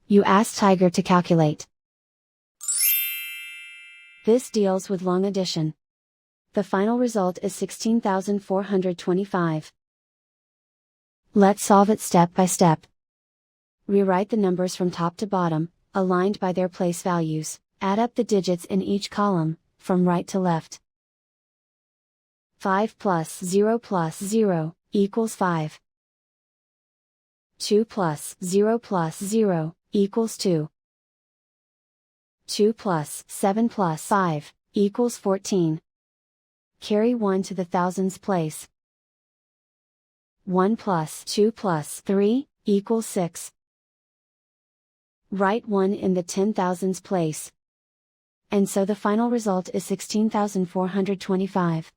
You ask Tiger to calculate. This deals with long addition. The final result is 16,425. Let's solve it step by step. Rewrite the numbers from top to bottom, aligned by their place values. Add up the digits in each column, from right to left. 5 plus 0 equals 5. 2 plus 0 equals 2. 2 plus 7 plus 5 equals 14. Carry 1 to the thousands place. 1 plus 2 plus 3 equals 6. Write 1 in the 10,000s place. And so the final result is 16,425.